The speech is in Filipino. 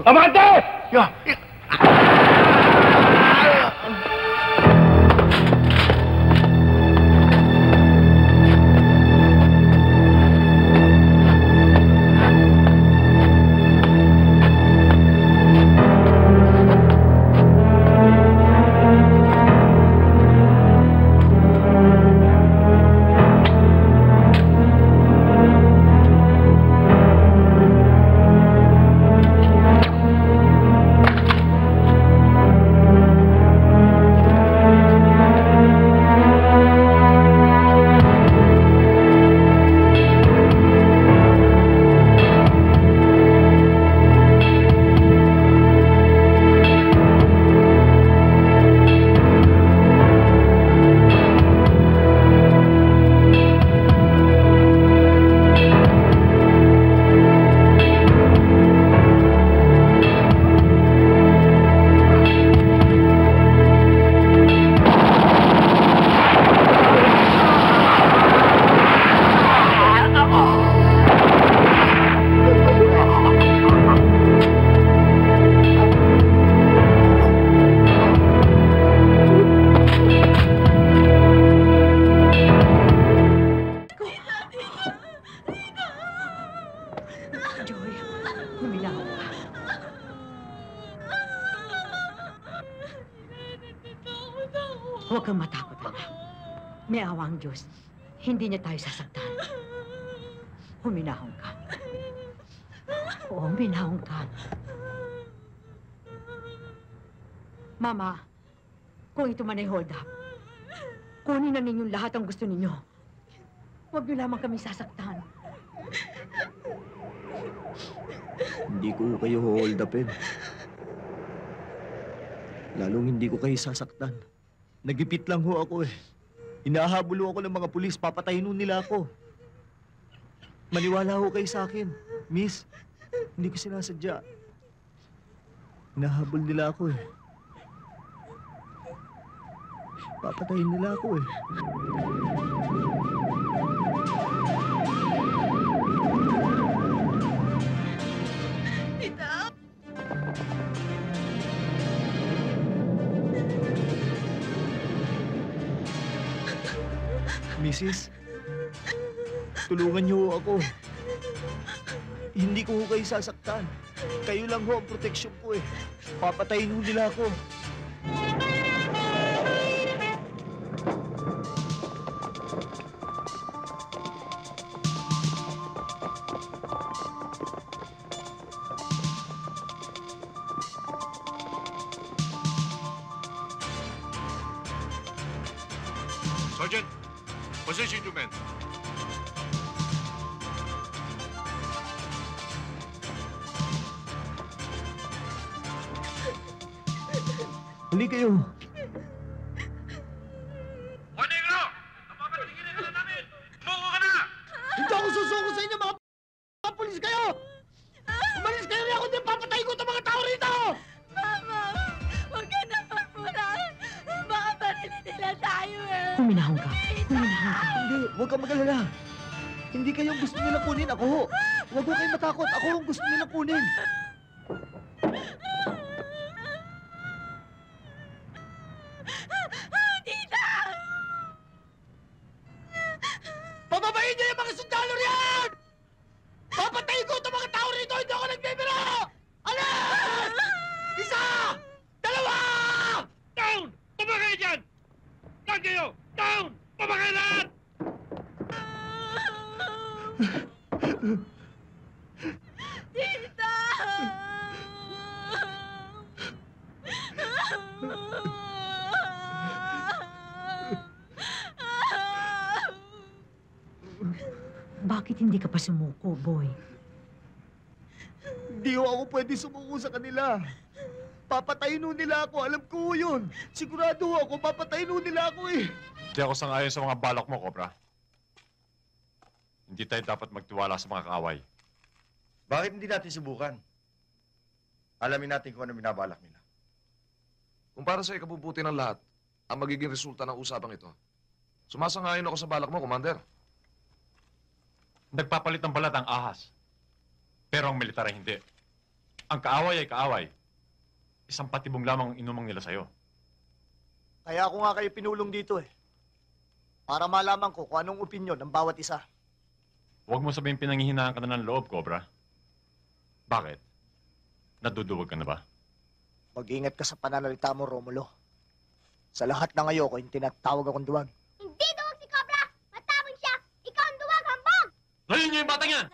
Amante! Huwag kang matakot, anak. May awa ang Diyos. Hindi niya tayo sasaktan. Huminahon ka. Oo, huminahon ka. Mama, kung ito man ay hold up, kunin na ninyong lahat ang gusto ninyo. Huwag niyo lamang kami sasaktan. Hindi ko kayo hold upin. Lalong hindi ko kayo sasaktan. Nagipit lang ho ako eh. Hinahabol ako ng mga pulis, papatayin ho nila ako. Maniwala ho kayo sa akin. Miss, hindi ko sinasadya. Hinahabol nila ako eh. Papatayin nila ako eh. Mrs., tulungan niyo ako. Hindi ko kayo sasaktan. Kayo lang ho ang proteksyon ko eh. Papatayin ho nila ako. Sergeant, position your men. Hindi kayo. Juan Negro! Napapatingin ka na namin! Sumuko ka na! Hindi ako susuko sa inyo, mga pulis kayo! Umalis kayo niya, kundi papatay ko itong mga tao rito! Mama! Huwag ka na magpulang! Baka parilin nila tayo eh! Huminahon ka. Huminahon ka. Hindi, huwag kang mag-alala. Hindi kayo ang gusto nilang kunin, ako ho. Huwag ho kayong matakot, ako ang gusto nilang kunin. Tita! Pababayin niyo yung mga sundalo riyan! Papatayin ko itong mga tao rito, hindi ako nagbibiro! Alas! Isa! Dalawa! Down! Tumakay dyan! Down kayo! Down! Tumakay lahat! Tita! Bakit hindi ka pa sumuko, boy? Hindi ho ako pwede sumuko sa kanila. Papatayin ho nila ako, alam ko ho yun. Sigurado ho ako, papatayin ho nila ako eh. Hindi ako sangayon sa mga balak mo, Cobra. Hindi tayo dapat magtiwala sa mga kaaway. Bakit hindi natin subukan? Alamin natin kung ano binabalak nila. Kung para sa ikabubuti ng lahat, ang magiging resulta ng usapang ito, sumasangayon ako sa balak mo, Commander. Nagpapalit ng balat ang ahas. Pero ang militar ay hindi. Ang kaaway ay kaaway. Isang patibong lamang ang inumang nila sa'yo. Kaya ako nga kayo pinulong dito eh. Para malaman ko kung anong opinyon ng bawat isa. Huwag mo sabihin pinanghihinaan ka na ng loob, Cobra. Bakit? Naduduwag ka na ba? Mag-ingat ka sa pananalita mo, Romulo. Sa lahat ng ayoko, yung tinatawag akong duwag. Hindi duwag si Cobra! Matapang siya! Ikaw ang duwag, hambog! Layo niyo yung batang yan!